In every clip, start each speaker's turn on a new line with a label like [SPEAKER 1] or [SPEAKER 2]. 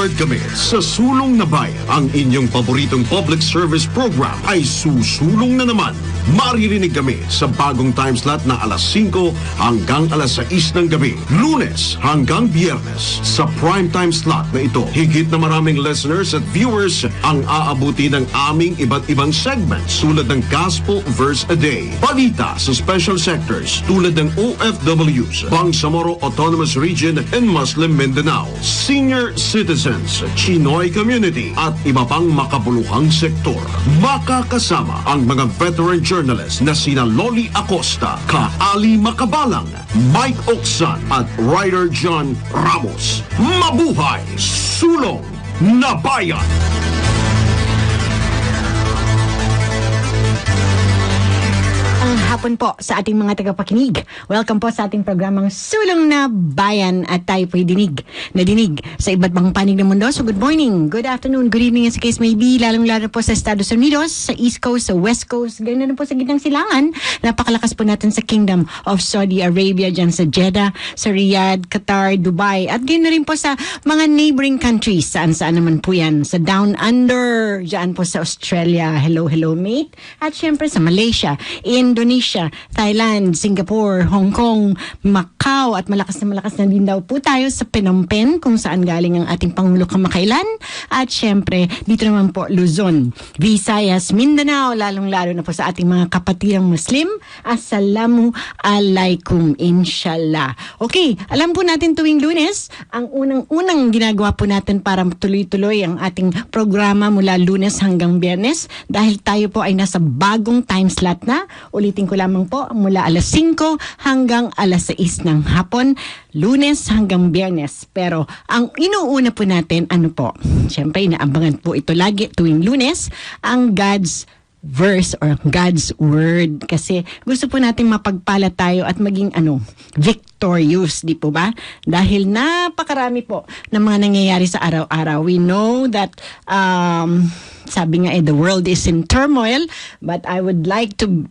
[SPEAKER 1] Forward kami sa Sulong na Bayan. Ang inyong paboritong public service program ay susulong na naman. Maririnig kami sa bagong time slot na alas 5 hanggang alas 6 ng gabi. Lunes hanggang Biyernes. Sa prime time slot na ito, higit na maraming listeners at viewers ang aabuti ng aming iba't ibang segments tulad ng Gospel Verse a Day, balita sa special sectors tulad ng OFWs, Bangsamoro Autonomous Region and Muslim Mindanao, senior citizens, Chinoy community at iba pang makabuluhang sektor. Makakasama ang mga veteran journalists na sina Loli Acosta, Kaali Makabalang, Mike Oksan at writer John Ramos. Mabuhay! Sulong na Bayan!
[SPEAKER 2] Ang hapon po sa ating mga tagapakinig. Welcome po sa ating programang Sulong na Bayan at tayo po'y dinig sa iba't bang panig ng mundo. So good morning, good afternoon, good evening as the case may be, lalong-lalo po sa Estados Unidos, sa East Coast, sa West Coast, ganyan po sa gitnang silangan. Napakalakas po natin sa Kingdom of Saudi Arabia, dyan sa Jeddah, sa Riyadh, Qatar, Dubai, at ganyan na rin po sa mga neighboring countries, saan-saan naman po yan, sa Down Under, dyan po sa Australia, hello mate, at syempre sa Malaysia, Indonesia, Thailand, Singapore, Hong Kong, Macau, at malakas na din daw po tayo sa Phnom Penh kung saan galing ang ating Pangulo kamakailan. At syempre, dito naman po Luzon, Visayas, Mindanao, lalong-lalo na po sa ating mga kapatigang Muslim. Assalamu alaikum, inshallah. Okay, alam po natin tuwing Lunes, ang unang ginagawa po natin para tuloy-tuloy ang ating programa mula Lunes hanggang Biyernes dahil tayo po ay nasa bagong time slot na. Ulitin ko lamang po, mula alas 5 hanggang alas 6 ng hapon, Lunes hanggang Biyernes. Pero ang inuuna po natin, siyempre inaabangan po ito lagi tuwing Lunes, ang God's verse or God's word. Kasi gusto po natin mapagpala tayo at maging victorious, di po ba? Dahil napakarami po ng mga nangyayari sa araw-araw. We know that sabi nga the world is in turmoil, but I would like to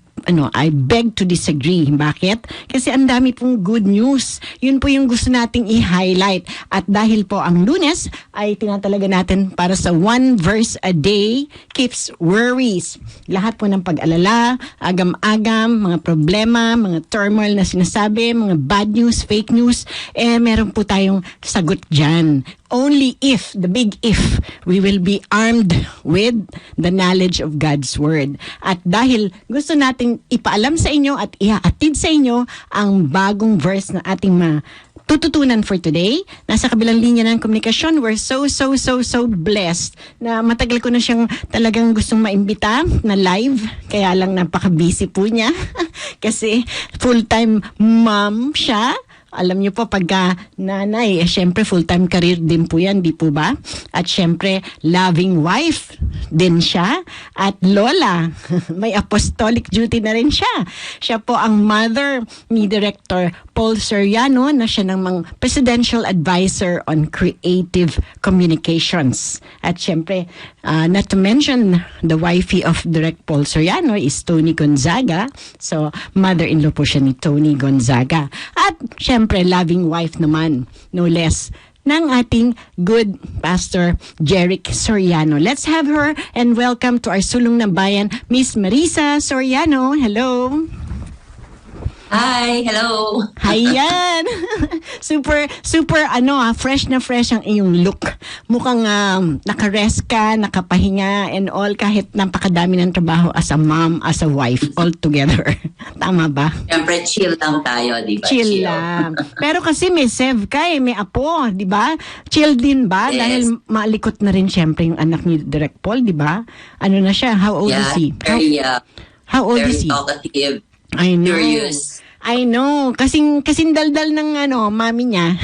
[SPEAKER 2] I beg to disagree. Bakit? Kasi ang dami pong good news. Yun po yung gusto nating i-highlight. At dahil po ang Lunes ay tinatalaga natin para sa one verse a day keeps worries. Lahat po ng pag-alala, agam-agam, mga problema, mga turmoil na sinasabi, mga bad news, fake news, meron po tayong sagot dyan. Only if, the big if, we will be armed with the knowledge of God's Word. At dahil gusto nating ipaalam sa inyo at ihaatid sa inyo ang bagong verse na ating tututunan for today. Nasa kabilang linya ng komunikasyon, we're so blessed na matagal ko na siyang talagang gustong maimbita na live. Kaya lang napaka-busy po niya. Kasi full-time mom siya. Alam niyo po, pagka nanay, syempre full-time career din po yan, di po ba? At syempre, loving wife din siya. At lola, may apostolic duty na rin siya. Siya po ang mother ni Director Paul Soriano na siya ng Presidential Advisor on Creative Communications. At syempre, not to mention, the wifey of Direct Paul Soriano is Tony Gonzaga. So, mother-in-law po siya ni Tony Gonzaga. At syempre, loving wife naman, no less, ng ating good Pastor Jeric Soriano. Let's have her and welcome to our Sulong na Bayan, Miss Marisa Soriano. Hello!
[SPEAKER 3] Hi, hello.
[SPEAKER 2] Hayan. super fresh na fresh ang iyong look. Mukhang naka-rest ka, nakapahinga and all kahit napakadami ng trabaho as a mom, as a wife, all together. Tama ba?
[SPEAKER 3] Siyempre chill lang tayo, di ba?
[SPEAKER 2] Chill lang. Pero kasi may sev ka may apo, di ba? Chill din ba?
[SPEAKER 3] Yes.
[SPEAKER 2] Dahil maalikot na rin siyempre yung anak ni Direct Paul, di ba? Ano na siya? How old is he? How old is he?
[SPEAKER 3] Very talkative.
[SPEAKER 2] I know.
[SPEAKER 3] Curious.
[SPEAKER 2] I know. Kasing daldal ng mami niya.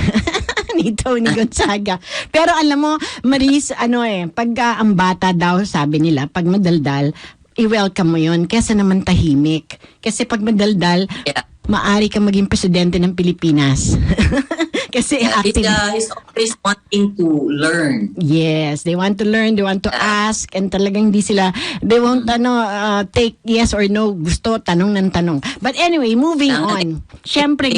[SPEAKER 2] Ni Tony Gonzaga. Pero alam mo, Maris, pagka ang bata daw, sabi nila, pag madaldal, i-welcome mo yun. Kesa naman tahimik. Kasi pag madaldal, maari ka maging presidente ng Pilipinas. Kasi
[SPEAKER 3] He's always wanting to learn.
[SPEAKER 2] Yes, they want to learn, they want to ask, and talagang hindi sila, they won't take yes or no, gusto, tanong ng tanong. But anyway, moving on. Siyempre,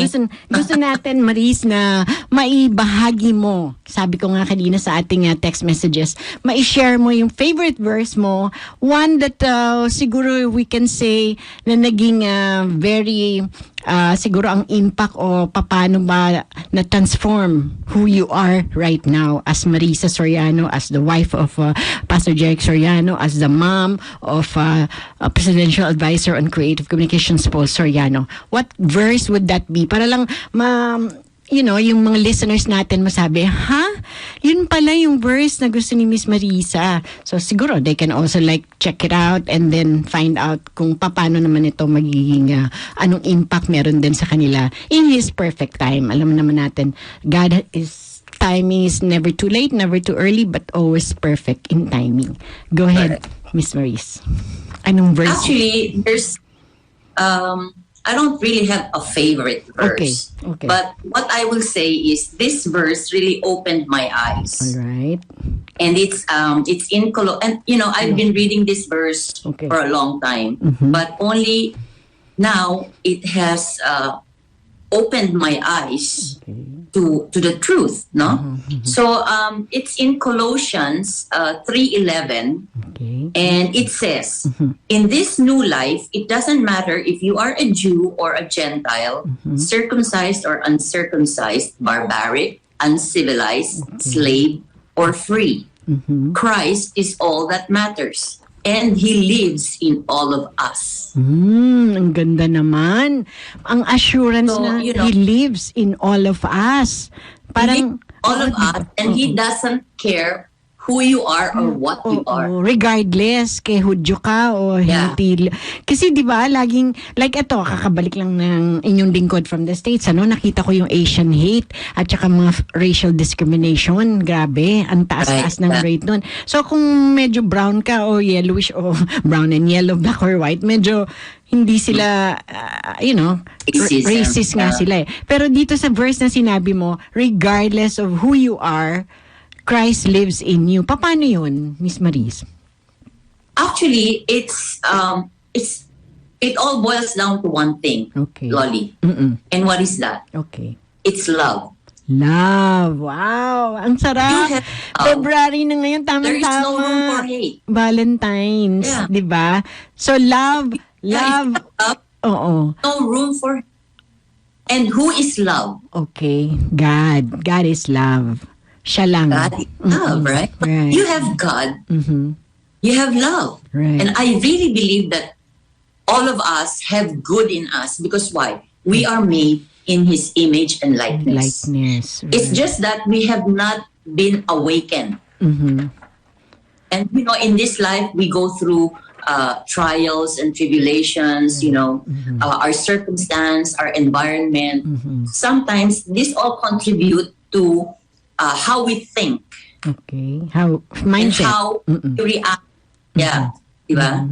[SPEAKER 2] gusto natin, Maris, na maibahagi mo, sabi ko nga kanina sa ating text messages, ma-share mo yung favorite verse mo, one that siguro we can say na naging very siguro ang impact o paano ba na-transform who you are right now as Marisa Soriano, as the wife of Pastor Jeric Soriano, as the mom of a Presidential Advisor on Creative Communications, Paul Soriano. What verse would that be? Para lang yung mga listeners natin masabi, yun pala yung verse na gusto ni Miss Marisa. So siguro they can also check it out and then find out kung paano naman ito magiging anong impact meron din sa kanila in His perfect time. Alam naman natin, God is timing is never too late, never too early, but always perfect in timing. Go ahead, Miss Maris. Anong verse?
[SPEAKER 3] Actually, there's I don't really have a favorite verse.
[SPEAKER 2] Okay.
[SPEAKER 3] But what I will say is this verse really opened my eyes.
[SPEAKER 2] All right.
[SPEAKER 3] And it's in and I've been reading this verse for a long time, but only now it has opened my eyes to the truth, no? So it's in Colossians 3:11. And it says, in this new life, it doesn't matter if you are a Jew or a Gentile, circumcised or uncircumcised, barbaric, uncivilized, slave, or free. Christ is all that matters. And He lives in all of us.
[SPEAKER 2] Ang ganda naman. Ang assurance na He lives in all of us. Parang
[SPEAKER 3] all of us, and He doesn't care who you are or what you are.
[SPEAKER 2] Regardless, kay Hudyo ka o hindi. Kasi di ba laging, ito, kakabalik lang ng inyong lingkod from the States, nakita ko yung Asian hate at saka mga racial discrimination. Grabe, ang taas-taas ng rate nun. So kung medyo brown ka o yellowish o brown and yellow, black or white, medyo hindi sila, racist nga sila eh. Pero dito sa verse na sinabi mo, regardless of who you are, Christ lives in you. Paano yun, Miss Maris?
[SPEAKER 3] Actually, it all boils down to one thing, Lolly. And what is that? It's love.
[SPEAKER 2] Love. Wow. Ang sarap. February na ngayon. Tama-tama.
[SPEAKER 3] There is no room for hate.
[SPEAKER 2] Valentine's. Di ba? So, love. Oo.
[SPEAKER 3] No room for hate. And who is love?
[SPEAKER 2] Okay. God. God is love. Siya lang.
[SPEAKER 3] God is love, right? You have God. You have love.
[SPEAKER 2] Right.
[SPEAKER 3] And I really believe that all of us have good in us because why? We are made in His image and likeness.
[SPEAKER 2] Right.
[SPEAKER 3] It's just that we have not been awakened. And in this life, we go through trials and tribulations, our circumstance, our environment. Sometimes this all contribute to how we think.
[SPEAKER 2] How mindset.
[SPEAKER 3] And how we react. Yeah. Diba?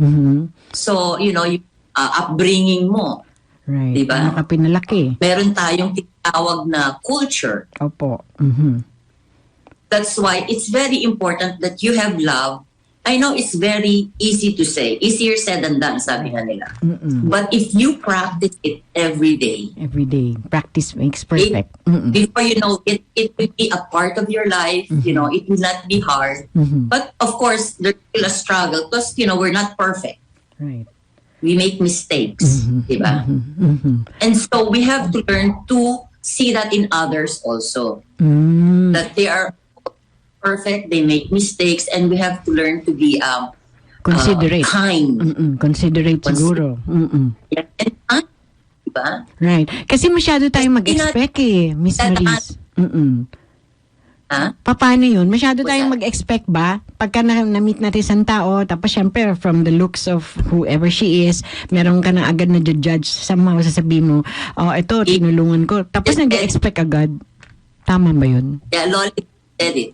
[SPEAKER 3] So, yung upbringing mo.
[SPEAKER 2] Right.
[SPEAKER 3] Diba?
[SPEAKER 2] Pinalaki.
[SPEAKER 3] Meron tayong tinatawag na culture.
[SPEAKER 2] Opo.
[SPEAKER 3] That's why it's very important that you have love. I know it's very easy to say. Easier said than done, sabi nga nila. But if you practice it every day.
[SPEAKER 2] Practice makes perfect.
[SPEAKER 3] Before you know it, it will be a part of your life. It will not be hard. But of course, there's still a struggle because, we're not perfect.
[SPEAKER 2] Right.
[SPEAKER 3] We make mistakes. Diba? And so we have to learn to see that in others also. That they are perfect, they make mistakes, and we have to learn to be
[SPEAKER 2] considerate.
[SPEAKER 3] Kind.
[SPEAKER 2] Considerate siguro.
[SPEAKER 3] Yeah. And kind, diba?
[SPEAKER 2] Right. Kasi masyado tayong mag-expect Miss Maris. Paano yun? Masyado tayong mag-expect ba? Pagka na-meet natin isang tao, tapos syempre from the looks of whoever she is, meron ka na agad na judge, somehow sasabihin mo, ito, tinulungan ko. Tapos nag-expect agad. Tama ba yun?
[SPEAKER 3] Yeah, Lolly said it.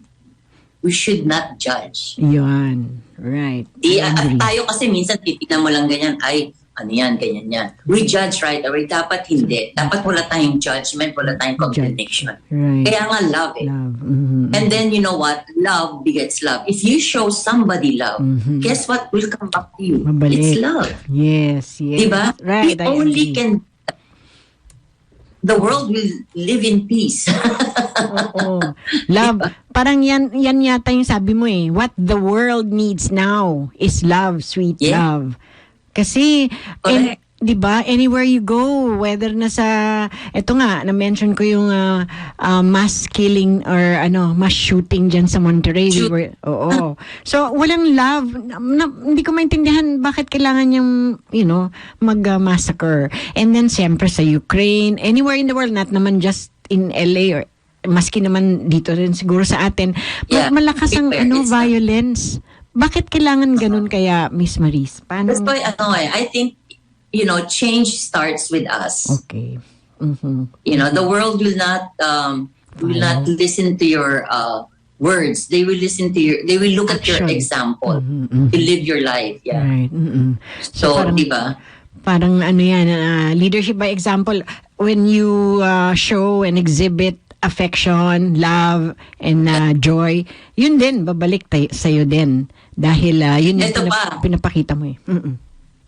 [SPEAKER 3] We should not judge.
[SPEAKER 2] Yun. Right.
[SPEAKER 3] Tayo kasi minsan titignan mo lang ganyan, ay, ano yan, ganyan yan. We judge right away. Dapat hindi. Dapat wala tayong judgment, wala tayong condemnation.
[SPEAKER 2] Right.
[SPEAKER 3] Kaya nga love eh.
[SPEAKER 2] Love. Mm-hmm.
[SPEAKER 3] And then you know what? Love begets love. If you show somebody love, guess what will come back to you?
[SPEAKER 2] Mabalik.
[SPEAKER 3] It's love.
[SPEAKER 2] Yes.
[SPEAKER 3] Diba?
[SPEAKER 2] Right.
[SPEAKER 3] We only can... The world will live in peace.
[SPEAKER 2] Oo. Love. Parang yan yata yung sabi mo eh. What the world needs now is love, sweet love. Kasi, di ba, anywhere you go, whether nasa, eto nga, na-mention ko yung mass killing or mass shooting dyan sa Monterrey. Oo. So, walang love. Hindi ko maintindihan bakit kailangan yung, mag-massacre. And then, siyempre sa Ukraine, anywhere in the world, not naman just in LA or maski naman dito rin siguro sa atin. Malakas ang violence. Bakit kailangan ganun kaya, Miss Maris? Paano?
[SPEAKER 3] That's why, I think, change starts with us.
[SPEAKER 2] Okay.
[SPEAKER 3] The world will not listen to your words. They will listen to they will look at your example. To live your life. Yeah.
[SPEAKER 2] Right.
[SPEAKER 3] So, diba?
[SPEAKER 2] Parang leadership by example. When you show and exhibit affection, love, and joy, yun din, babalik sa'yo din. Dahil yun yung pinapakita mo eh.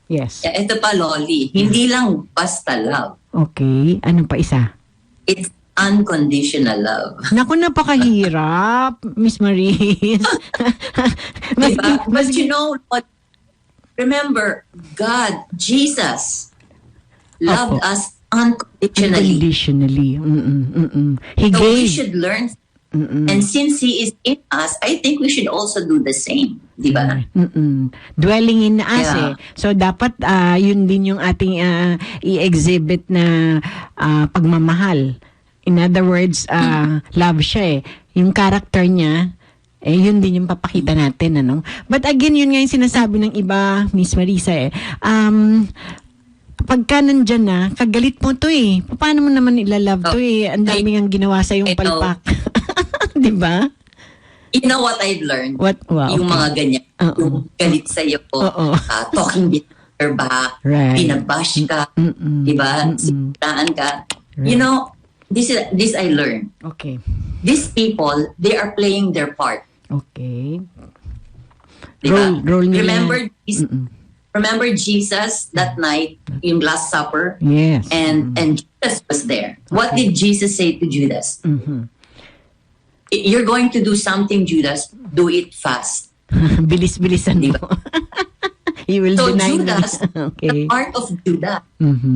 [SPEAKER 2] Yes.
[SPEAKER 3] Ito pa, Loli. Hindi lang basta love.
[SPEAKER 2] Okay. Ano pa isa?
[SPEAKER 3] It's unconditional love.
[SPEAKER 2] Naku, napakahirap, Miss Maris.
[SPEAKER 3] Diba? But you know what? Remember, God, Jesus, loved us unconditionally.
[SPEAKER 2] He
[SPEAKER 3] so
[SPEAKER 2] gave.
[SPEAKER 3] We should learn. And since He is in us, I think we should also do the same. Diba?
[SPEAKER 2] Dwelling in us eh. So dapat yun din yung ating i-exhibit na pagmamahal. In other words, love siya eh. Yung character niya, yun din yung papakita natin. But again, yun nga yung sinasabi ng iba, Miss Marisa eh. Pagka nandyan na, kagalit mo to eh. Paano mo naman ilalove to eh? Ang dami ang ginawa sa yung palpak. Diba?
[SPEAKER 3] You know what I've learned?
[SPEAKER 2] What? Wow,
[SPEAKER 3] yung mga ganyan. Yung galit sa'yo, talking behind your back, pinabash ka, diba? Sitaan ka.
[SPEAKER 2] Right.
[SPEAKER 3] You know, this I learned.
[SPEAKER 2] Okay.
[SPEAKER 3] These people, they are playing their part.
[SPEAKER 2] Okay.
[SPEAKER 3] Diba?
[SPEAKER 2] Role nila.
[SPEAKER 3] Remember Jesus that night, yung Last Supper?
[SPEAKER 2] Yes.
[SPEAKER 3] And Judas was there. What did Jesus say to Judas? You're going to do something, Judas. Do it fast.
[SPEAKER 2] Bilis-bilisan mo. You will deny
[SPEAKER 3] Judas, the part of Judas,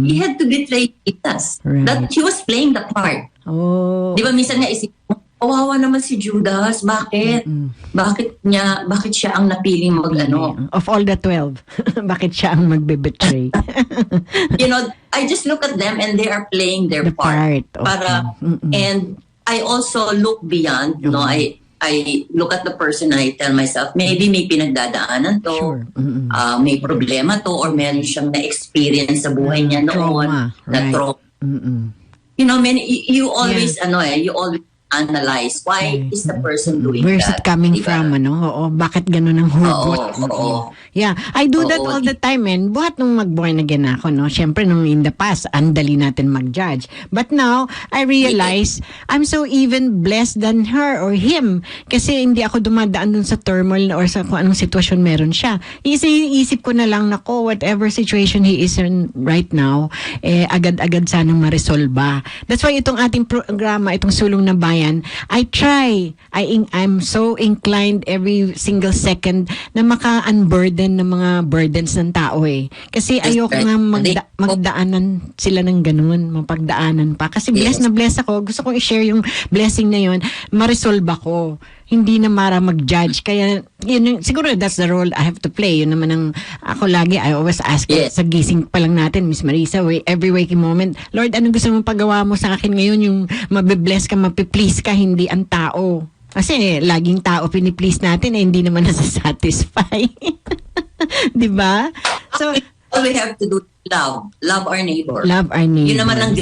[SPEAKER 3] he had to betray Jesus.
[SPEAKER 2] Right.
[SPEAKER 3] That he was playing the part.
[SPEAKER 2] Oh.
[SPEAKER 3] Di ba minsan nga isip mo, kawawa naman si Judas. Bakit? Bakit siya ang napiling
[SPEAKER 2] Of all the 12, bakit siya ang magbe-betray?
[SPEAKER 3] I just look at them and they are playing their part.
[SPEAKER 2] Okay.
[SPEAKER 3] And I also look beyond, I look at the person and I tell myself, maybe may pinagdadaanan to,
[SPEAKER 2] Sure.
[SPEAKER 3] may problema to, or meron siyang na-experience sa buhay niya noon. Trauma. You always, you always analyze why is the person doing
[SPEAKER 2] Where's
[SPEAKER 3] that.
[SPEAKER 2] Where's it coming from, bakit ganun ang hugot? Yeah, I do that all the time, man. Buhat nung mag-born again ako, Siyempre, nung in the past, andali natin mag-judge. But now, I realize, I'm so even blessed than her or him. Kasi hindi ako dumadaan dun sa turmoil or sa kung anong sitwasyon meron siya. Isip ko na lang, whatever situation he is in right now, agad-agad sanang ma-resolve. That's why itong ating programa, itong Sulong na Bayan, I'm so inclined every single second na maka-unburden ng mga burdens ng tao eh. Kasi ayoko nga magdaanan sila ng ganun, mapagdaanan pa. Kasi blessed na blessed ako. Gusto kong i-share yung blessing na yun. Ma-resolve ako. Hindi na mara mag-judge. Kaya, siguro that's the role I have to play. Yun naman ang ako lagi, I always ask sa gising pa lang natin, Miss Marisa, every waking moment, Lord, anong gusto mong pagawa mo sa akin ngayon? Yung mabibless ka, mapiplease ka, hindi ang tao. Kasi laging tao piniplease natin hindi naman nasa-satisfy. Diba? So,
[SPEAKER 3] all we have to do love our neighbor.
[SPEAKER 2] Love our neighbor.
[SPEAKER 3] Yun naman ang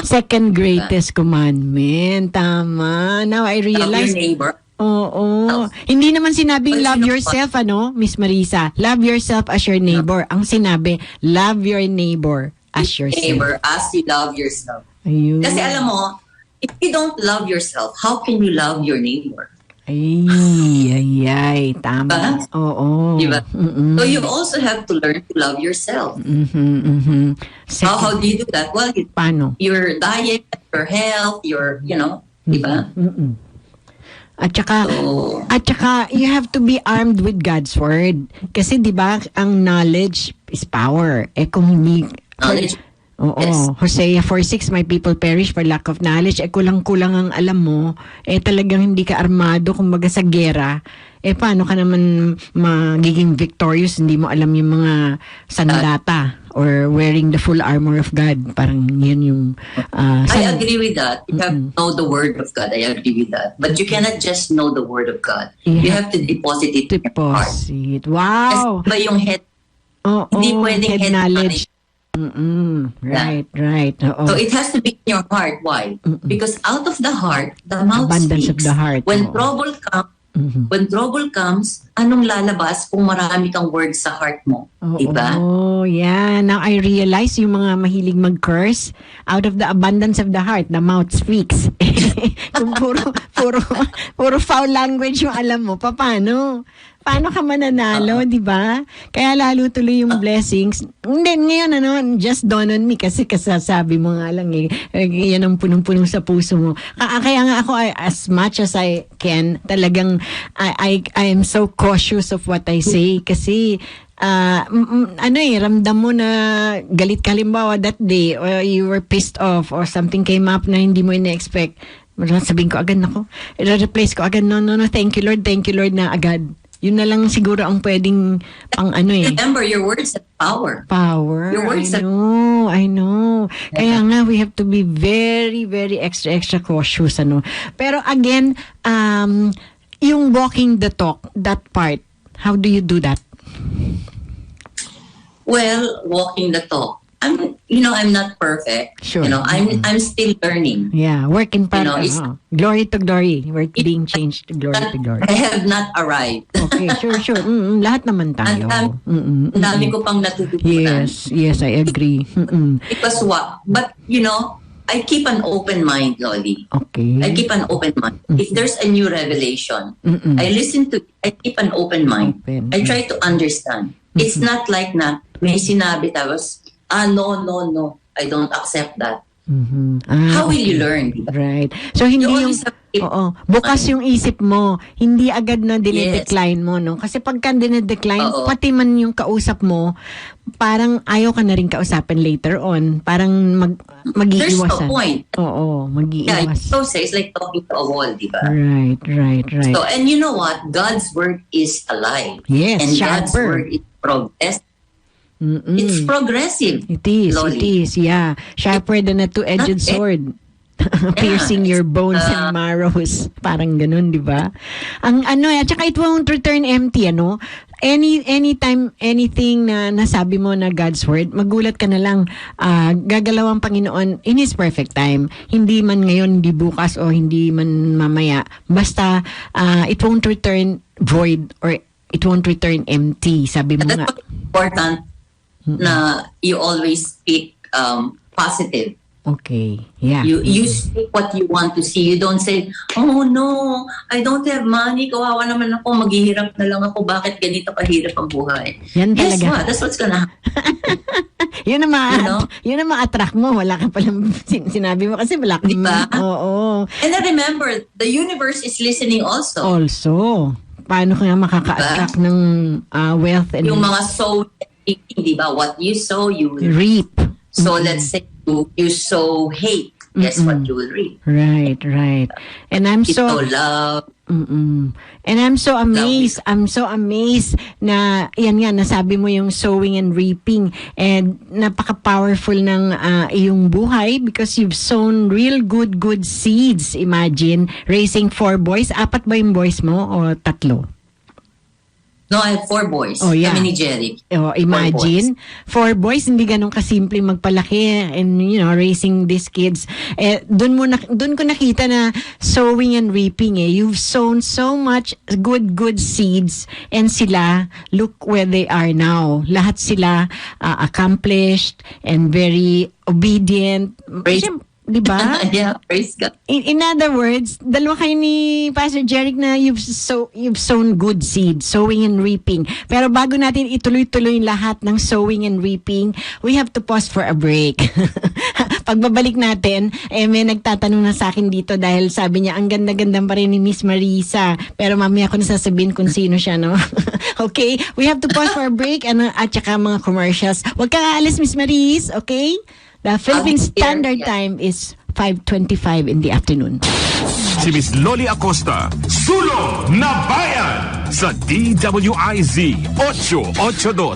[SPEAKER 2] second greatest commandment. Tama. Now I realize.
[SPEAKER 3] Love your neighbor
[SPEAKER 2] Oo.
[SPEAKER 3] So,
[SPEAKER 2] Hindi naman sinabing
[SPEAKER 3] but
[SPEAKER 2] love
[SPEAKER 3] you know
[SPEAKER 2] yourself, Miss Marisa? Love yourself as your neighbor. Ang sinabi, love your neighbor as yourself.
[SPEAKER 3] Neighbor, as you love yourself.
[SPEAKER 2] Ayun.
[SPEAKER 3] Kasi alam mo, if you don't love yourself, how can you love your neighbor?
[SPEAKER 2] Ay, tama.
[SPEAKER 3] Diba?
[SPEAKER 2] Oo.
[SPEAKER 3] Diba? So you also have to learn to love yourself. How do you do that? Well,
[SPEAKER 2] paano?
[SPEAKER 3] Your diet, your health, your, diba?
[SPEAKER 2] At saka, you have to be armed with God's word. Kasi, di ba, ang knowledge is power. Kung hindi...
[SPEAKER 3] Knowledge.
[SPEAKER 2] Oo.
[SPEAKER 3] Yes.
[SPEAKER 2] Hosea 4:6, my people perish for lack of knowledge. Kulang-kulang ang alam mo. Talagang hindi ka armado, kumbaga sa gera. Paano ka naman magiging victorious? Hindi mo alam yung mga sandata or wearing the full armor of God. Parang yun yung...
[SPEAKER 3] I agree with that. You have to know the word of God. I agree with that. But you cannot just know the word of God. You have to deposit it in your heart.
[SPEAKER 2] Wow!
[SPEAKER 3] Kasi ba yung head? Hindi pwedeng head knowledge.
[SPEAKER 2] Right. Oo.
[SPEAKER 3] So it has to be in your heart. Why? Because out of the heart, the mouth
[SPEAKER 2] abundance
[SPEAKER 3] speaks.
[SPEAKER 2] Of the heart.
[SPEAKER 3] When trouble comes, anong lalabas kung marami kang words sa heart mo? Diba?
[SPEAKER 2] Oh, yeah. Now I realize yung mga mahilig mag-curse, out of the abundance of the heart, the mouth speaks. Kung puro foul language yung alam mo, paano? Paano ka mananalo, di ba? Kaya lalo tuloy yung blessings. Hindi, ngayon, just dawn on me kasi kasasabi mo nga lang yan ang punong-punong sa puso mo. Kaya nga ako, as much as I can, talagang I am so cautious of what I say kasi ramdam mo na galit ka halimbawa that day or you were pissed off or something came up na hindi mo ina-expect. Sabihin ko agad ako, i-replace ko agad, no, thank you Lord na agad. Yun na lang siguro ang pwedeng pang
[SPEAKER 3] Remember, your words have power.
[SPEAKER 2] Your words I know. Kaya nga, we have to be very, very extra cautious, Pero again, yung walking the talk, that part, how do you do that?
[SPEAKER 3] Well, walking the talk. I'm not perfect.
[SPEAKER 2] Sure.
[SPEAKER 3] I'm still learning.
[SPEAKER 2] Yeah, work in progress. Glory to glory. We're being changed to glory to glory.
[SPEAKER 3] I have not arrived.
[SPEAKER 2] Okay, sure. Lahat naman tayo.
[SPEAKER 3] Dami ko pang natututunan.
[SPEAKER 2] Yes, I agree.
[SPEAKER 3] Because what? But, I keep an open mind, Loli.
[SPEAKER 2] Okay.
[SPEAKER 3] I keep an open mind. If there's a new revelation, I keep an open mind. I try to understand. It's not like may sinabi tapos, no, I don't accept that. How will you learn?
[SPEAKER 2] Right. So, hindi bukas yung isip mo. Hindi agad na dinedecline mo, no? Kasi pagka dinedecline, pati man yung kausap mo, parang ayaw ka na rin kausapin later on. Parang mag-iiwasan.
[SPEAKER 3] There's no point.
[SPEAKER 2] Mag-iiwas.
[SPEAKER 3] So it's like talking to a wall, di ba?
[SPEAKER 2] Right.
[SPEAKER 3] So, and you know what? God's word is alive.
[SPEAKER 2] Yes,
[SPEAKER 3] and
[SPEAKER 2] sharper.
[SPEAKER 3] God's word is progressive. It's progressive.
[SPEAKER 2] It is, yeah. Sharper than a two-edged sword. Piercing your bones and marrows. Parang ganun, di ba? At saka it won't return empty, Anytime, anything na nasabi mo na God's word, magulat ka na lang, gagalaw ang Panginoon in His perfect time. Hindi man ngayon, hindi bukas, o hindi man mamaya. Basta, it won't return void or it won't return empty. Sabi mo nga.
[SPEAKER 3] That's important. Na you always speak positive.
[SPEAKER 2] Okay. Yeah.
[SPEAKER 3] You speak what you want to see. You don't say, oh no, I don't have money. Kawawa naman ako. Maghihirap na lang ako. Bakit ganito kahirap ang buhay?
[SPEAKER 2] Yan talaga.
[SPEAKER 3] Guess what? That's what's gonna happen.
[SPEAKER 2] Yun ang ma-attract mo. Wala ka palang sinabi mo kasi wala ka.
[SPEAKER 3] Diba?
[SPEAKER 2] Oo.
[SPEAKER 3] And then remember, the universe is listening also.
[SPEAKER 2] Paano ka nga makaka-attract ng wealth and...
[SPEAKER 3] Yung mga soul, diba? What you sow, you will
[SPEAKER 2] reap.
[SPEAKER 3] So let's say you sow hate. Guess what you will reap?
[SPEAKER 2] Right. And I'm so
[SPEAKER 3] love.
[SPEAKER 2] And I'm so amazed. I'm so amazed na yan nga nasabi mo yung sowing and reaping, and napaka-powerful ng iyong buhay because you've sown real good seeds. Imagine raising 4 boys. 4 ba yung boys mo o 3?
[SPEAKER 3] No, I have 4 boys.
[SPEAKER 2] Oh, yeah.
[SPEAKER 3] Kami ni Jerry.
[SPEAKER 2] Oh, imagine, 4 boys, hindi ganun kasimple magpalaki and, raising these kids. Doon ko nakita na sowing and reaping eh. You've sown so much good seeds and sila, look where they are now. Lahat sila accomplished and very obedient. Diba?
[SPEAKER 3] Yeah, praise God.
[SPEAKER 2] In other words, dalawa kayo ni Pastor Jeric na you've sown good seed, sowing and reaping. Pero bago natin ituloy-tuloy lahat ng sowing and reaping, we have to pause for a break. Pagbabalik natin, may nagtatanong na sa akin dito dahil sabi niya, ang ganda-ganda pa rin ni Miss Marisa. Pero mamaya ko nasasabihin kung sino siya, no? Okay? We have to pause for a break at saka mga commercials. Huwag kang aalis, Miss Maris, okay? The Philippine Standard Time is 5:25 in the afternoon.
[SPEAKER 4] Si Miss Loli Acosta, Sulong na Bayan sa DWIZ 882.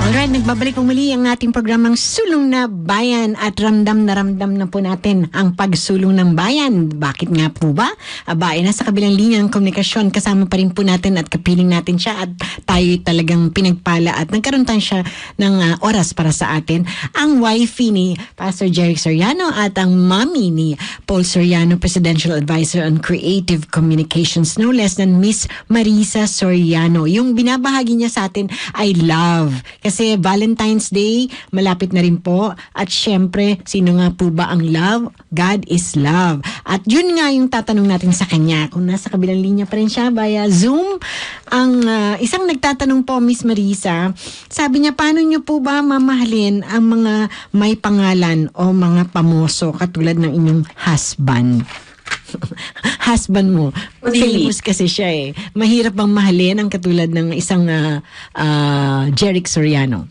[SPEAKER 2] Alright, nagbabalik po muli ang ating programang Sulong na Bayan at ramdam na po natin ang pagsulong ng bayan. Bakit nga po ba? Nasa kabilang linya ng komunikasyon, kasama pa rin po natin at kapiling natin siya at tayo talagang pinagpala at nagkaroon tayo siya ng oras para sa atin. Ang wifey ni Pastor Jeric Soriano at ang mommy ni Paul Soriano, Presidential Advisor on Creative Communications, no less than Miss Marisa Soriano. Yung binabahagi niya sa atin ay love. Kasi Valentine's Day, malapit na rin po. At syempre, sino nga po ba ang love? God is love. At yun nga yung tatanong natin sa kanya. Kung nasa kabilang linya pa rin siya via Zoom, ang isang nagtatanong po, Miss Marisa, sabi niya, paano niyo po ba mamahalin ang mga may pangalan o mga pamoso katulad ng inyong husband? Husband mo. Famous kasi siya eh. Mahirap bang mahalin ang katulad ng isang Jeric Soriano?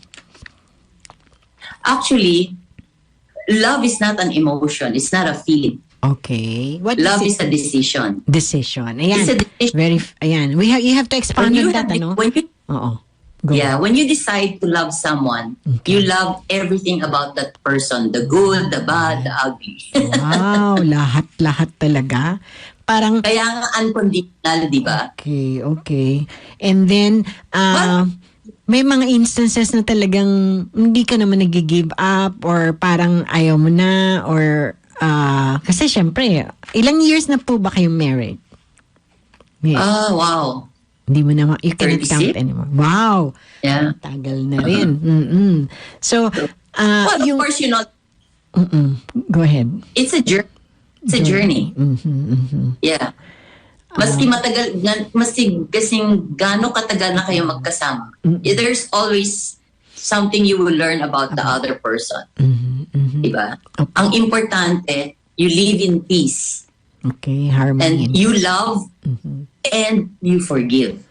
[SPEAKER 3] Actually, love is not an emotion. It's not a feeling.
[SPEAKER 2] Okay. What
[SPEAKER 3] love is a decision.
[SPEAKER 2] Decision. Ayan.
[SPEAKER 3] It's a decision.
[SPEAKER 2] Ayan. You have to expand on that, ano? Oo.
[SPEAKER 3] Yeah, when you decide to love someone, you love everything about that person. The good, the bad, the ugly.
[SPEAKER 2] Wow, lahat talaga. Parang
[SPEAKER 3] kaya nga unconditional, di ba?
[SPEAKER 2] Okay. And then, may mga instances na talagang hindi ka naman nag-give up or parang ayaw mo na or kasi syempre, ilang years na po ba kayong married?
[SPEAKER 3] Yes. Wow.
[SPEAKER 2] Hindi mo na, you cannot 36? Count anymore. Wow!
[SPEAKER 3] Yeah.
[SPEAKER 2] Tagal na rin. So,
[SPEAKER 3] well, of course,
[SPEAKER 2] go ahead.
[SPEAKER 3] It's a journey. It's a journey. Yeah. Maski matagal, maski kasing gaano katagal na kayo magkasama, there's always something you will learn about the other person. Diba? Okay. Ang importante, you live in peace.
[SPEAKER 2] Okay, harmony.
[SPEAKER 3] And you love and you forgive.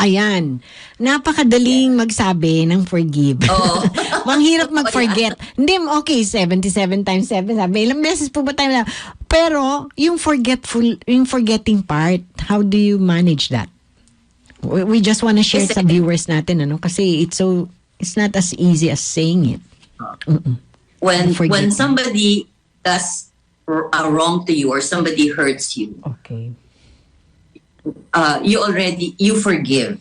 [SPEAKER 2] Ayan. Napakadaling magsabi ng forgive.
[SPEAKER 3] Oo.
[SPEAKER 2] Manghirap mag-forget. Hindi, okay, 77 times 7. Sabi, ilang beses po ba tayo na? Pero, yung forgetting part, how do you manage that? We just want to share sa viewers natin, ano? Kasi it's not as easy as saying it.
[SPEAKER 3] When somebody does wrong to you or somebody hurts you,
[SPEAKER 2] okay,
[SPEAKER 3] you forgive,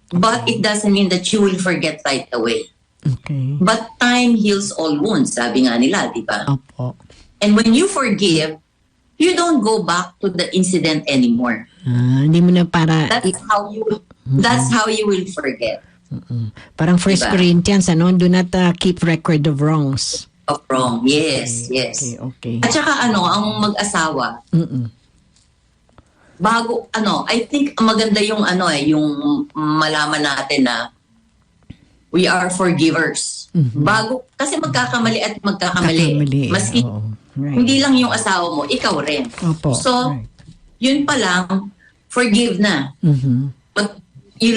[SPEAKER 3] but it doesn't mean that you will forget right away.
[SPEAKER 2] Okay.
[SPEAKER 3] But time heals all wounds, sabi nga nila, di ba?
[SPEAKER 2] Opo.
[SPEAKER 3] And when you forgive, you don't go back to the incident anymore.
[SPEAKER 2] Hindi mo na para.
[SPEAKER 3] That's how you will forget.
[SPEAKER 2] Parang 1 Corinthians, ano? Do not keep record of wrongs.
[SPEAKER 3] Of wrong, yes, okay, yes.
[SPEAKER 2] Okay.
[SPEAKER 3] At saka ang mag-asawa, bago, I think maganda yung yung malaman natin na we are forgivers. Bago, kasi magkakamali. Maski,
[SPEAKER 2] right,
[SPEAKER 3] hindi lang yung asawa mo, ikaw rin.
[SPEAKER 2] Opo,
[SPEAKER 3] so,
[SPEAKER 2] right,
[SPEAKER 3] yun pa lang, forgive na. But you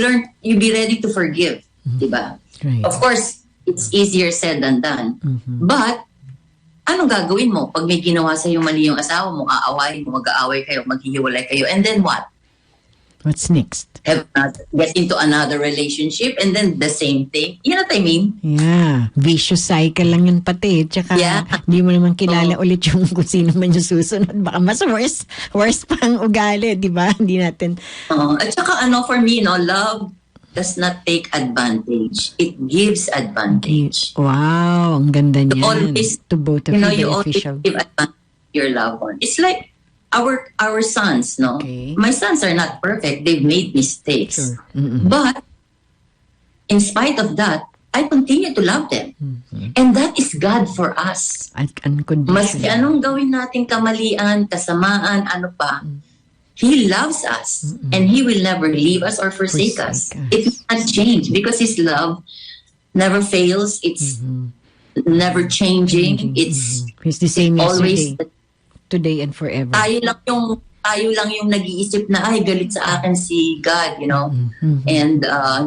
[SPEAKER 3] be ready to forgive. Diba?
[SPEAKER 2] Right.
[SPEAKER 3] Of course, it's easier said than done. But, anong gagawin mo? Pag may ginawa sa'yo mali yung asawa mo, aawayin mo, mag-aaway kayo, maghihiwalay kayo, and then what?
[SPEAKER 2] What's next?
[SPEAKER 3] Get into another relationship and then the same thing. You know what I mean?
[SPEAKER 2] Yeah. Vicious cycle lang yun pati. Tsaka, di mo naman kilala ulit yung kung sino man yung susunod. Baka mas worse pa ang ugali, di ba? Hindi natin.
[SPEAKER 3] At saka for me, love does not take advantage. It gives advantage.
[SPEAKER 2] Wow, ang ganda niyan.
[SPEAKER 3] Always,
[SPEAKER 2] to both of you,
[SPEAKER 3] you always give advantage to your loved one. It's like our sons, no?
[SPEAKER 2] Okay.
[SPEAKER 3] My sons are not perfect. They've made mistakes.
[SPEAKER 2] Sure.
[SPEAKER 3] But in spite of that, I continue to love them. And that is God for us.
[SPEAKER 2] Unconditional.
[SPEAKER 3] Maski anong gawin nating kamalian, kasamaan, ano pa, He loves us. And He will never leave us or forsake us. It will not change because His love never fails. It's never changing. It's
[SPEAKER 2] He's the same
[SPEAKER 3] always
[SPEAKER 2] yesterday, today and forever.
[SPEAKER 3] Tayo lang yung nag-iisip na galit sa akin si God, and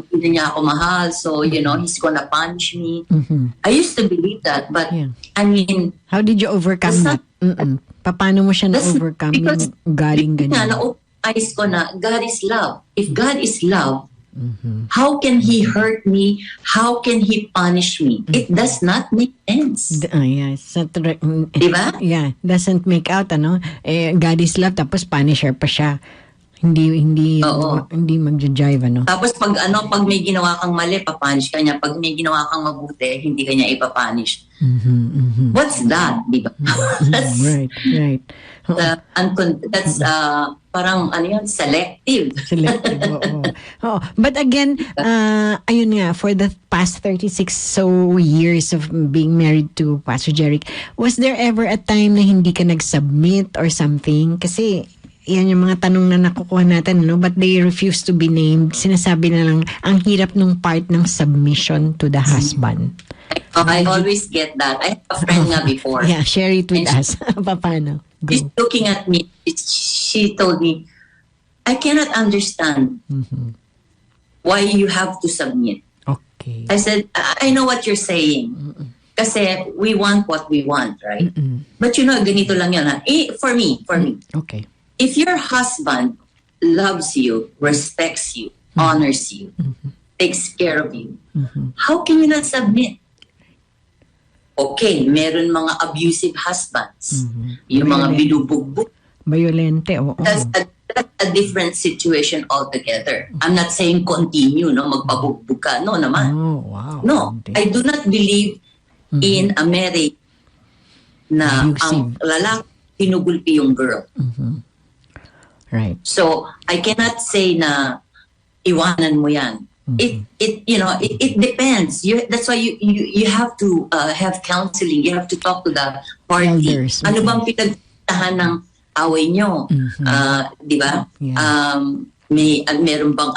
[SPEAKER 3] hindi niya ako mahal, so he's gonna punish me. I used to believe that, but I mean,
[SPEAKER 2] how did you overcome that? Paano mo siya na-overcome yung galing ganyan?
[SPEAKER 3] Na-eyes ko na God is love. If God is love, how can He hurt me? How can He punish me? It does not make sense.
[SPEAKER 2] Diba? Yeah, doesn't make out, God is love, tapos punisher pa siya. Hindi magja-jive,
[SPEAKER 3] Tapos pag may ginawa kang mali, papunish ka niya. Pag may ginawa kang mabuti, hindi ka niya ipapunish. What's that? Diba? That's
[SPEAKER 2] right.
[SPEAKER 3] That's parang selective.
[SPEAKER 2] But again, ayun nga, for the past 36 so years of being married to Pastor Jeric, was there ever a time na hindi ka nag-submit or something? Kasi yan yung mga tanong na nakukuha natin, but they refuse to be named. Sinasabi na lang, ang hirap nung part ng submission to the husband.
[SPEAKER 3] I always get that. I have a friend nga before.
[SPEAKER 2] Yeah, share it with us. Paano? Go.
[SPEAKER 3] She's looking at me. She told me, I cannot understand why you have to submit.
[SPEAKER 2] Okay.
[SPEAKER 3] I said, I know what you're saying. Kasi we want what we want, right? But ganito lang yan. For me.
[SPEAKER 2] Okay.
[SPEAKER 3] If your husband loves you, respects you, honors you, takes care of you, how can you not submit? Okay, meron mga abusive husbands. Yung mga binubugbog.
[SPEAKER 2] Violente, oo.
[SPEAKER 3] That's a different situation altogether. I'm not saying continue, magpabugbog ka. No naman.
[SPEAKER 2] Oh, wow.
[SPEAKER 3] No, I do not believe in a marriage na ang lalaki pinugulpi yung girl.
[SPEAKER 2] Right.
[SPEAKER 3] So, I cannot say na iwanan mo yan. It depends. That's why you have to have counseling. You have to talk to the party.
[SPEAKER 2] Elders.
[SPEAKER 3] Ano bang pinagtahan ng away nyo? Di ba?
[SPEAKER 2] Yeah.
[SPEAKER 3] Meron bang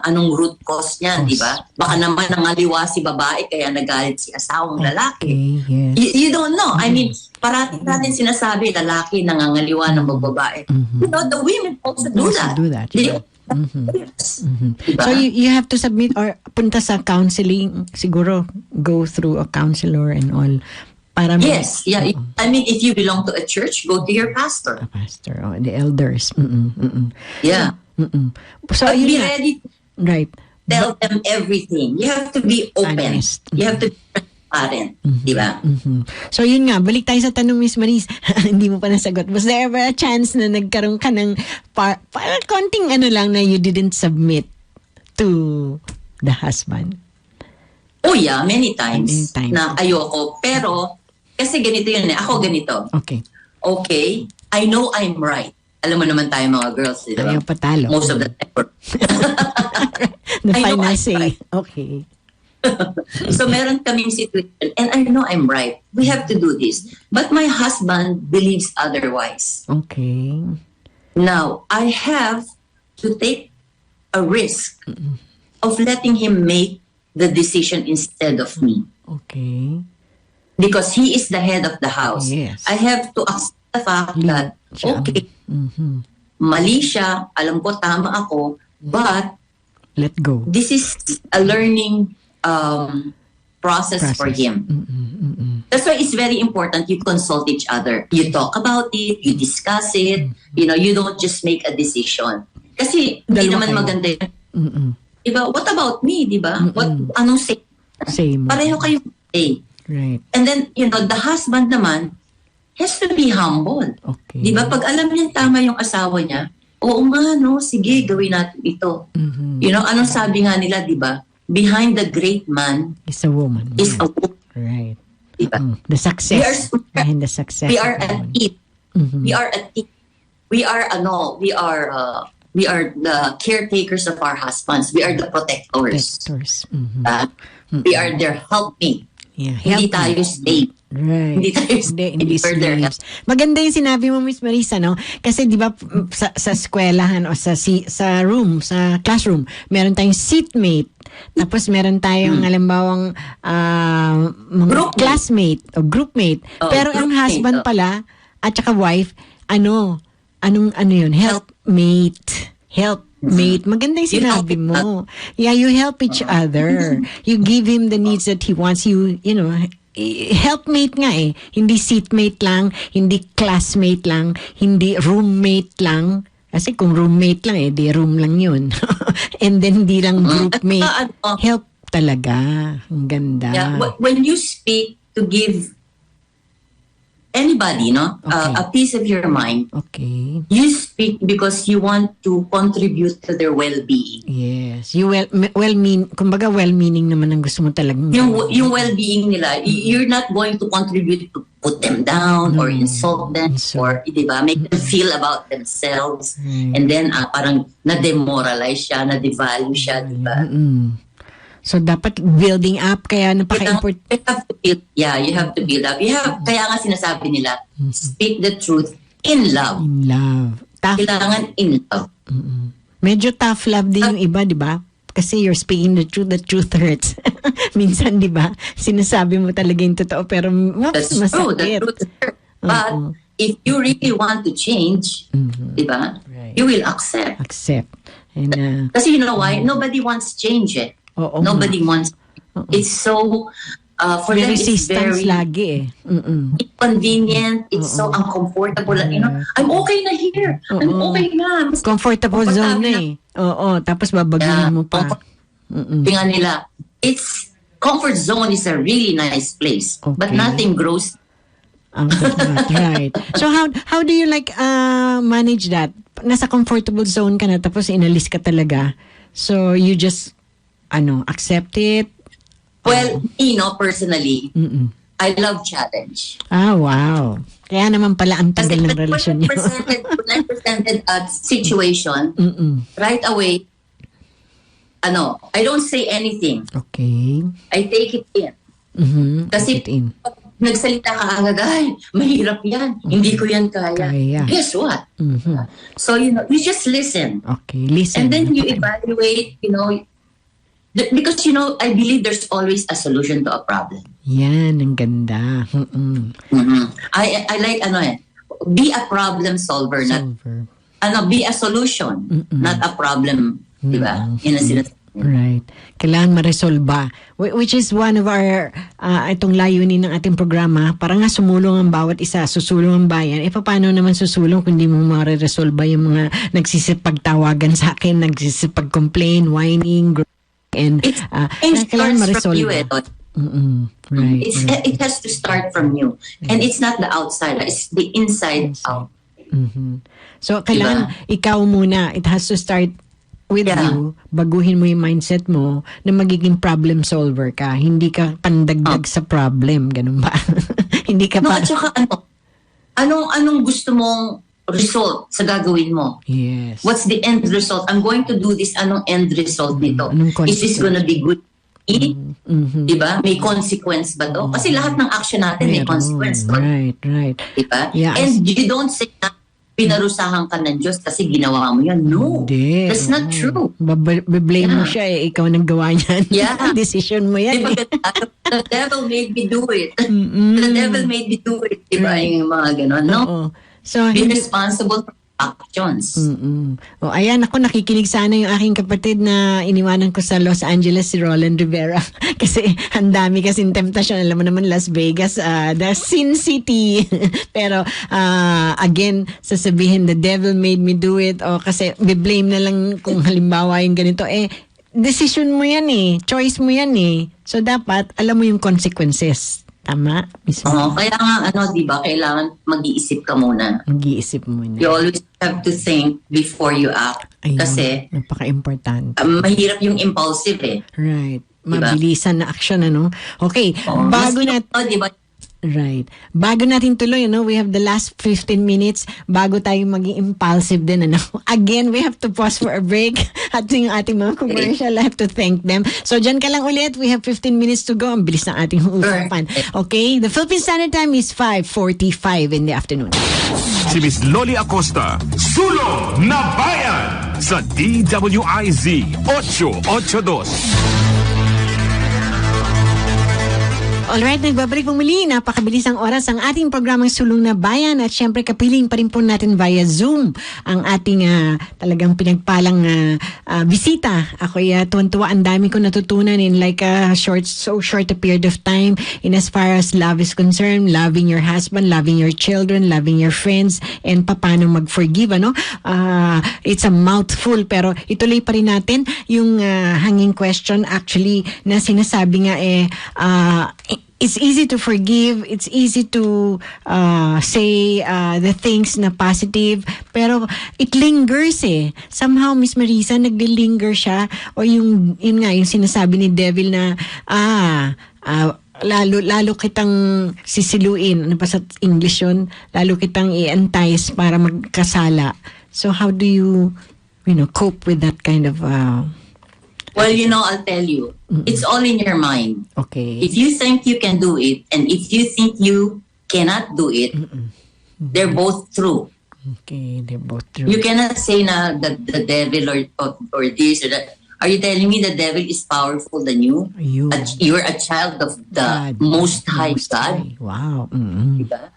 [SPEAKER 3] anong root cause niyan, di ba? Baka naman nangaliwa si babae kaya nagalit si asawang lalaki.
[SPEAKER 2] Yes.
[SPEAKER 3] You don't know. I mean, parati natin sinasabi lalaki nangangaliwa ng babae. The women also do that.
[SPEAKER 2] Yeah.
[SPEAKER 3] Diba?
[SPEAKER 2] So you have to submit or punta sa counseling, siguro go through a counselor and all. Para
[SPEAKER 3] yes, yeah. I mean, if you belong to a church, go to your pastor.
[SPEAKER 2] A pastor, the elders.
[SPEAKER 3] Yeah.
[SPEAKER 2] So
[SPEAKER 3] but be ready.
[SPEAKER 2] Right.
[SPEAKER 3] Tell them everything. You have to be open. Honest. You have to be transparent. Diba?
[SPEAKER 2] So yun nga, balik tayo sa tanong, Miss Maris. Hindi mo pa nasagot. Was there ever a chance na nagkaroon ka ng parang konting lang na you didn't submit to the husband?
[SPEAKER 3] Oh yeah, many times. Na ayoko. Pero, kasi ganito yun Ako ganito. Okay, I know I'm right. Alam mo naman tayo mga girls, diba?
[SPEAKER 2] Ayaw patalo.
[SPEAKER 3] Most of the time.
[SPEAKER 2] The final say. Okay.
[SPEAKER 3] So meron kaming situation and I know I'm right. We have to do this. But my husband believes otherwise.
[SPEAKER 2] Okay.
[SPEAKER 3] Now, I have to take a risk of letting him make the decision instead of me.
[SPEAKER 2] Okay.
[SPEAKER 3] Because he is the head of the house.
[SPEAKER 2] Yes.
[SPEAKER 3] I have to accept the fact that, okay, mali siya, alam ko tama ako, but
[SPEAKER 2] let go.
[SPEAKER 3] This is a learning process for him. That's why it's very important you consult each other. You talk about it, you discuss it. You don't just make a decision. Kasi hindi
[SPEAKER 2] Dalawa
[SPEAKER 3] naman
[SPEAKER 2] kayo.
[SPEAKER 3] maganda yun.
[SPEAKER 2] Mm-mm.
[SPEAKER 3] Diba? What about me, diba? Anong say?
[SPEAKER 2] Same.
[SPEAKER 3] Pareho kayo say.
[SPEAKER 2] Right.
[SPEAKER 3] And then, the husband naman has to be humble.
[SPEAKER 2] Okay.
[SPEAKER 3] Diba? Pag alam niya tama yung asawa niya, oo nga, no? Sige, gawin natin ito. Anong sabi nga nila, diba? Behind the great man
[SPEAKER 2] Is a woman.
[SPEAKER 3] is a woman.
[SPEAKER 2] Right.
[SPEAKER 3] Diba?
[SPEAKER 2] The success. Behind the success.
[SPEAKER 3] We are
[SPEAKER 2] of the
[SPEAKER 3] a
[SPEAKER 2] woman.
[SPEAKER 3] team. We are a team. We are the caretakers of our husbands. We are the protectors. We are their helpmate.
[SPEAKER 2] Yeah,
[SPEAKER 3] Hindi tayo slave.
[SPEAKER 2] Right.
[SPEAKER 3] Hindi tayo
[SPEAKER 2] Hindi
[SPEAKER 3] for their help.
[SPEAKER 2] slaves. Maganda yung sinabi mo, Miss Marisa, no? Kasi di ba sa eskwelahan o sa room, sa classroom, meron tayong seatmate. Tapos meron tayong halimbawang mga classmate o groupmate. Pero ang husband pala at saka wife, anong yun? Helpmate. Maganda yung sinabi mo. Yeah, you help each other. You give him the needs that he wants. Helpmate nga eh. Hindi seatmate lang, hindi classmate lang, hindi roommate lang. Kasi kung roommate lang eh, di room lang yun. And then hindi lang groupmate. Help talaga. Ang ganda.
[SPEAKER 3] Yeah, when you speak to give anybody, a piece of your mind,
[SPEAKER 2] Okay.
[SPEAKER 3] you speak because you want to contribute to their well-being.
[SPEAKER 2] Yes. You kumbaga well-meaning naman ang gusto mo talagang.
[SPEAKER 3] Yung well-being nila, you're not going to contribute to put them down or insult them or, diba, make them feel about themselves. And then, parang na-demoralize siya, na-devalue siya, diba?
[SPEAKER 2] So, dapat building up, kaya napaka-important.
[SPEAKER 3] You have to build up. Kaya nga sinasabi nila, speak the truth in love.
[SPEAKER 2] In love. Tough.
[SPEAKER 3] Kailangan in love.
[SPEAKER 2] Medyo tough love din yung iba, di ba? Kasi you're speaking the truth hurts. Minsan, di ba? Sinasabi mo talaga yung totoo, pero
[SPEAKER 3] That's
[SPEAKER 2] masakit.
[SPEAKER 3] true, the truth hurts. But if you really want to change, di ba?
[SPEAKER 2] Right.
[SPEAKER 3] You will accept.
[SPEAKER 2] And,
[SPEAKER 3] kasi you know why? Nobody wants change eh. Nobody wants. It's so, for them, it's
[SPEAKER 2] resistance
[SPEAKER 3] very
[SPEAKER 2] lagi eh.
[SPEAKER 3] inconvenient. It's so uncomfortable. I'm okay na here. I'm okay na.
[SPEAKER 2] Comfortable zone na eh. Oo, tapos babaguhin mo pa.
[SPEAKER 3] Tingnan nila, comfort zone is a really nice place. But nothing grows.
[SPEAKER 2] Right. So how do you manage that? Nasa comfortable zone ka na tapos inalis ka talaga. So you just accept it?
[SPEAKER 3] Well, personally, I love challenge.
[SPEAKER 2] Wow. Kaya naman pala ang tagal ng relasyon niyo.
[SPEAKER 3] When I presented a situation, right away, I don't say anything.
[SPEAKER 2] Okay.
[SPEAKER 3] I take it in. Kasi pag nagsalita ka agad, ay, mahirap yan. Hindi ko yan kaya. Guess what? So, you just listen.
[SPEAKER 2] Okay, listen.
[SPEAKER 3] And then you evaluate, because, I believe there's always a solution to a problem.
[SPEAKER 2] Yan, ang ganda.
[SPEAKER 3] I like, be a problem solver. Be a solution, not a problem. Diba? Yun ang sinasabi.
[SPEAKER 2] Right. Kailangan ma-resolba. Which is one of our, itong layunin ng ating programa. Para nga sumulong ang bawat isa, susulong ang bayan. Paano naman susulong kung di mo ma-resolba yung mga nagsisipagtawagan sa akin, nagsisipag-complain, whining, and kailangan ma-resolve. Right.
[SPEAKER 3] It has to start from you. And it's not the outside, it's the inside out.
[SPEAKER 2] So, kailangan ikaw muna. It has to start with you. Baguhin mo yung mindset mo na magiging problem solver ka. Hindi ka pandagdag sa problem. Ganun ba? Hindi ka
[SPEAKER 3] at saka anong gusto mong result sa gagawin mo?
[SPEAKER 2] Yes.
[SPEAKER 3] What's the end result? I'm going to do this. Anong end result nito? Is this gonna be good? Diba? May consequence ba to? Kasi lahat ng action natin may consequence.
[SPEAKER 2] Right.
[SPEAKER 3] Diba?
[SPEAKER 2] Yeah,
[SPEAKER 3] and you don't say na pinarusahan ka ng Diyos kasi ginawa mo yan. No.
[SPEAKER 2] Hindi.
[SPEAKER 3] That's not true.
[SPEAKER 2] Blame mo siya eh. Ikaw nang gawa niyan.
[SPEAKER 3] Yeah.
[SPEAKER 2] Decision mo yan.
[SPEAKER 3] Diba, the devil made me do it. The devil made me do it. Diba? Yung mga ganon. No?
[SPEAKER 2] So,
[SPEAKER 3] be responsible for actions.
[SPEAKER 2] O ayan, ako nakikinig sana yung aking kapatid na iniwanan ko sa Los Angeles, si Roland Rivera. Kasi ang dami kasing temptasyon. Alam mo naman, Las Vegas, the Sin City. Pero again, sasabihin, the devil made me do it. O kasi blame na lang kung halimbawa yung ganito. Decision mo yan choice mo yan So dapat, alam mo yung consequences. Tama?
[SPEAKER 3] Kaya nga, di ba, kailangan mag-iisip ka muna.
[SPEAKER 2] Mag-iisip muna.
[SPEAKER 3] You always have to think before you act.
[SPEAKER 2] Ayun,
[SPEAKER 3] kasi,
[SPEAKER 2] napaka-importante.
[SPEAKER 3] Mahirap yung impulsive
[SPEAKER 2] Right.
[SPEAKER 3] Diba?
[SPEAKER 2] Mabilisan na action, Okay, bago natin... Right. Bago natin tuloy, we have the last 15 minutes bago tayo maging impulsive din, Again, we have to pause for a break. At yung ating mga commercial, I have to thank them. So, dyan ka lang ulit. We have 15 minutes to go. Ang bilis ng ating usapan. Okay? The Philippine Standard Time is 5:45 in the afternoon.
[SPEAKER 4] Si Miss Loli Acosta, Sulong na Bayan sa DWIZ 882.
[SPEAKER 2] Alright, nagbabalik po muli. Napakabilis ang oras ang ating programang Sulong na Bayan at syempre kapiling pa rin po natin via Zoom ang ating talagang pinagpalang bisita. Ako'y tuwan-tuwa, ang dami ko natutunan in like a so short a period of time in as far as love is concerned, loving your husband, loving your children, loving your friends, and paano mag-forgive, it's a mouthful pero ituloy pa rin natin yung hanging question actually na sinasabi nga it's easy to forgive, it's easy to say the things na positive, pero it lingers Somehow, Miss Marisa, naglilinger siya o yun nga, yung sinasabi ni Devil na lalo kitang sisiluin. Ano pa sa English yun? Lalo kitang i-entice para magkasala. So how do you cope with that kind of
[SPEAKER 3] Well, I'll tell you. It's all in your mind.
[SPEAKER 2] Okay.
[SPEAKER 3] If you think you can do it, and if you think you cannot do it, they're both true.
[SPEAKER 2] Okay, they're both true.
[SPEAKER 3] You cannot say na the devil or this or that. Are you telling me the devil is powerful than you? You're a child of the Most High God.
[SPEAKER 2] Wow.
[SPEAKER 3] Diba?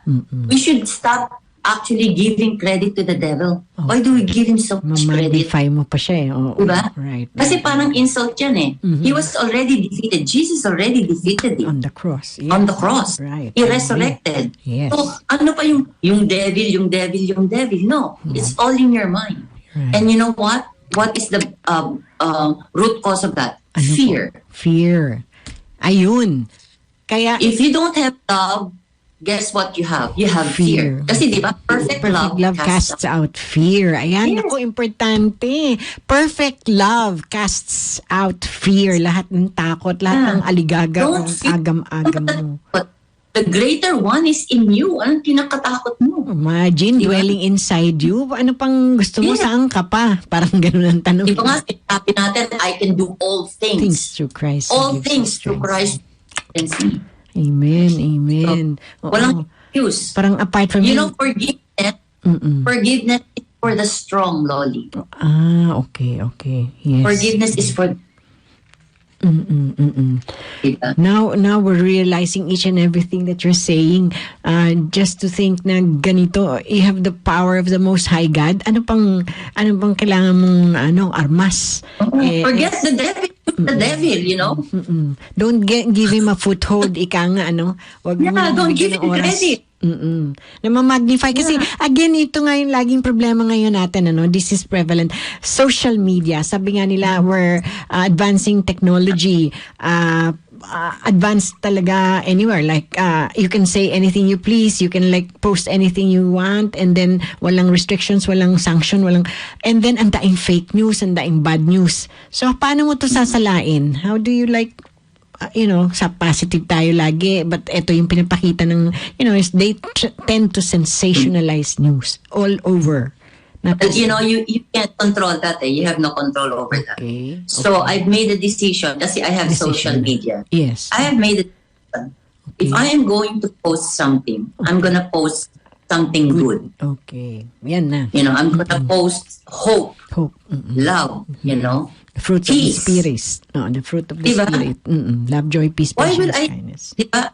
[SPEAKER 3] We should stop actually giving credit to the devil. Why do we give him so much credit?
[SPEAKER 2] Mamagify mo pa siya
[SPEAKER 3] Diba?
[SPEAKER 2] Right.
[SPEAKER 3] Kasi parang insult yan He was already defeated. Jesus already defeated him.
[SPEAKER 2] On the cross. Yes.
[SPEAKER 3] On the cross.
[SPEAKER 2] Right.
[SPEAKER 3] He resurrected.
[SPEAKER 2] Yes.
[SPEAKER 3] So, ano pa yung devil? No. It's all in your mind.
[SPEAKER 2] Right.
[SPEAKER 3] And you know what? What is the root cause of that? Fear.
[SPEAKER 2] Fear. Ayun. Kaya...
[SPEAKER 3] If you don't have love, guess what you have? You have fear. Kasi di ba, perfect love
[SPEAKER 2] casts out fear. Ayan,
[SPEAKER 3] yes.
[SPEAKER 2] Ako, importante. Perfect love casts out fear. Lahat ng takot, lahat ng aligaga, agam-agam mo.
[SPEAKER 3] But the greater one is in you. Anong kinakatakot mo?
[SPEAKER 2] Imagine, dwelling inside you. Ano pang gusto mo? Saan ka pa? Parang ganun ang tanong.
[SPEAKER 3] Di ba nga, sabi natin, I can do all things.
[SPEAKER 2] Things through Christ.
[SPEAKER 3] All things through Christ.
[SPEAKER 2] Amen.
[SPEAKER 3] Walang excuse.
[SPEAKER 2] Parang apart from
[SPEAKER 3] forgiveness is for the strong, Loli.
[SPEAKER 2] Okay. Yes.
[SPEAKER 3] Forgiveness is for
[SPEAKER 2] Now we're realizing each and everything that you're saying. Just to think na ganito, you have the power of the Most High God. Ano pang kailangan mong armas?
[SPEAKER 3] Forget the devil. The devil,
[SPEAKER 2] Don't give him a foothold. Ika nga, Wag mo
[SPEAKER 3] don't give him credit.
[SPEAKER 2] Namamagnify. Kasi, again, ito nga yung laging problema ngayon natin, This is prevalent. Social media. Sabi nga nila, we're advancing technology. Advanced talaga anywhere. Like, you can say anything you please. You can post anything you want. And then, walang restrictions, walang sanction, and then, ang daing fake news, ang daing bad news. So, paano mo to sasalain? How do you sa positive tayo lagi, but ito yung pinapakita ng, they tend to sensationalize news all over.
[SPEAKER 3] But you can't control that. You have no control over that.
[SPEAKER 2] Okay.
[SPEAKER 3] So I've made a decision kasi I have social media.
[SPEAKER 2] Yes.
[SPEAKER 3] I have made a decision. Okay. If I am going to post something, I'm gonna post something good.
[SPEAKER 2] Okay. Yan na.
[SPEAKER 3] I'm gonna post hope. Love,
[SPEAKER 2] The fruit of the Spirit. No, the fruit of the Spirit. Love, joy, peace, patience, kindness.
[SPEAKER 3] Diba?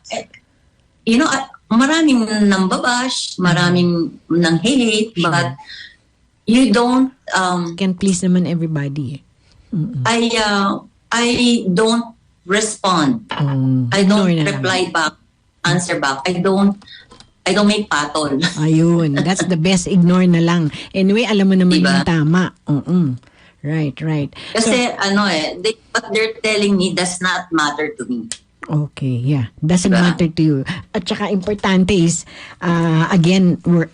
[SPEAKER 3] Maraming nang babash, maraming nang hate, but you don't,
[SPEAKER 2] Can't please naman everybody.
[SPEAKER 3] I don't respond. I don't reply back, answer back. I don't make patol.
[SPEAKER 2] Ayun, that's the best. Ignore na lang. Anyway, alam mo naman yung tama. Right.
[SPEAKER 3] Kasi what they're telling me does not matter to me.
[SPEAKER 2] Okay, yeah. Doesn't matter to you. At saka importante is, again, we're